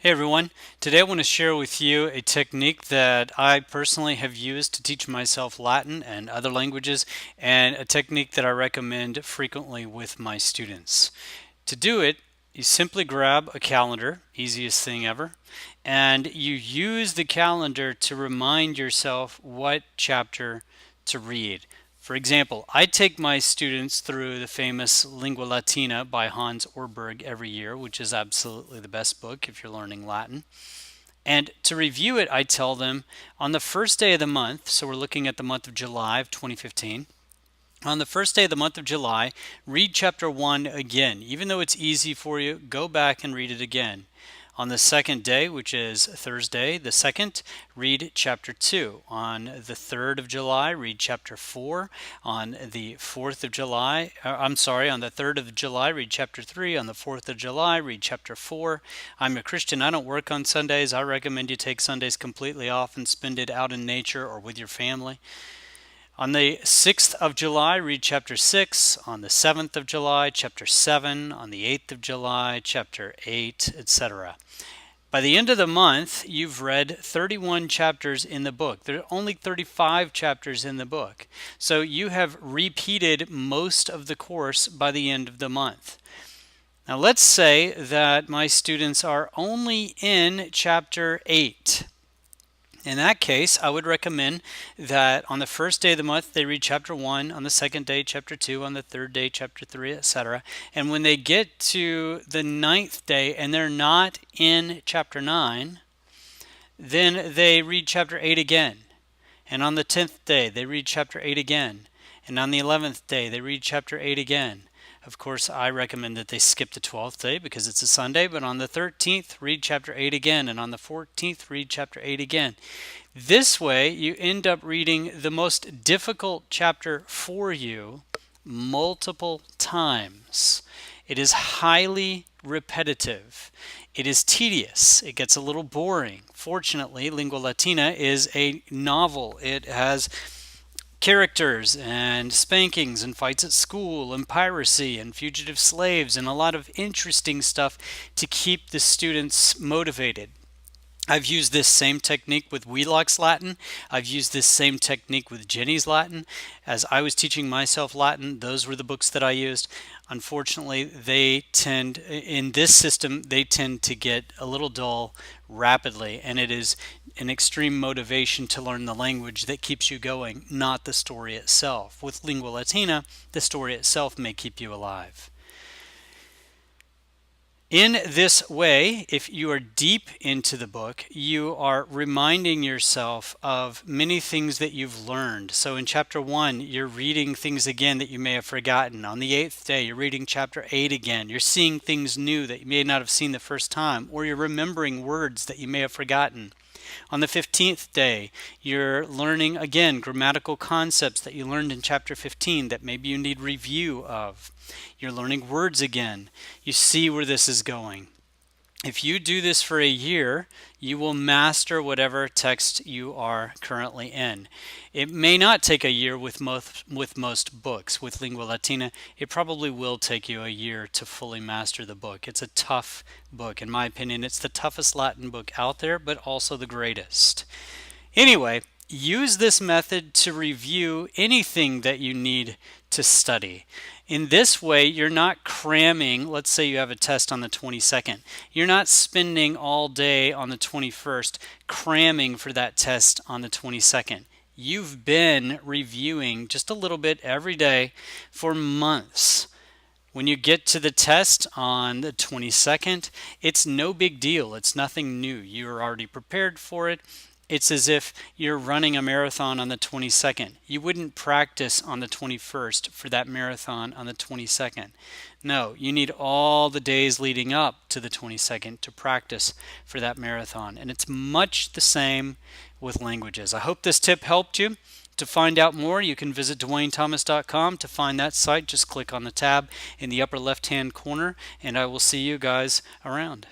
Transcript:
Hey everyone, today I want to share with you a technique that I personally have used to teach myself Latin and other languages, and a technique that I recommend frequently with my students. To do it, you simply grab a calendar, easiest thing ever, and you use the calendar to remind yourself what chapter to read. For example, I take my students through the famous Lingua Latina by Hans Orberg every year, which is absolutely the best book if you're learning Latin. And to review it, I tell them on the first day of the month, so we're looking at the month of July of 2015. On the first day of the month of July, read chapter 1 again. Even though it's easy for you, go back and read it again. On the second day, which is Thursday, the 2nd, read chapter 2. On the 3rd of July, read chapter 4. On the 4th of July, on the 3rd of July, read chapter 3. On the 4th of July, read chapter 4. I'm a Christian. I don't work on Sundays. I recommend you take Sundays completely off and spend it out in nature or with your family. On the 6th of July, read chapter 6. On the 7th of July, chapter 7. On the 8th of July, chapter 8, etc. By the end of the month, you've read 31 chapters in the book. There are only 35 chapters in the book. So you have repeated most of the course by the end of the month. Now let's say that my students are only in chapter 8. In that case, I would recommend that on the first day of the month, they read chapter 1, on the second day, chapter 2, on the third day, chapter 3, etc. And when they get to the 9th day and they're not in chapter 9, then they read chapter 8 again. And on the 10th day, they read chapter 8 again. And on the 11th day, they read chapter 8 again. Of course, I recommend that they skip the 12th day because it's a Sunday, but on the 13th, read chapter 8 again, and on the 14th, read chapter 8 again. This way, you end up reading the most difficult chapter for you multiple times. It is highly repetitive. It is tedious. It gets a little boring. Fortunately, Lingua Latina is a novel. It has characters and spankings and fights at school and piracy and fugitive slaves and a lot of interesting stuff to keep the students motivated. I've used this same technique with Wheelock's Latin. I've used this same technique with Jenny's Latin. As I was teaching myself Latin, those were the books that I used. Unfortunately, in this system, they tend to get a little dull rapidly, and it is an extreme motivation to learn the language that keeps you going, not the story itself. With Lingua Latina, the story itself may keep you alive. In this way, if you are deep into the book, you are reminding yourself of many things that you've learned. So in chapter 1, you're reading things again that you may have forgotten. On the 8th day, you're reading chapter 8 again. You're seeing things new that you may not have seen the first time, or you're remembering words that you may have forgotten. On the 15th day, you're learning again grammatical concepts that you learned in chapter 15 that maybe you need review of. You're learning words again. You see where this is going. If you do this for a year, you will master whatever text you are currently in. It may not take a year with most books. With Lingua Latina, it probably will take you a year to fully master the book. It's a tough book. In my opinion, it's the toughest Latin book out there, but also the greatest. Anyway, use this method to review anything that you need to study. In this way, you're not cramming. Let's say you have a test on the 22nd. You're not spending all day on the 21st cramming for that test on the 22nd. You've been reviewing just a little bit every day for months. When you get to the test on the 22nd, it's no big deal. It's nothing new. You're already prepared for it. It's as if you're running a marathon on the 22nd. You wouldn't practice on the 21st for that marathon on the 22nd. No, you need all the days leading up to the 22nd to practice for that marathon. And it's much the same with languages. I hope this tip helped you. To find out more, you can visit DwaneThomas.com. To find that site, just click on the tab in the upper left-hand corner, and I will see you guys around.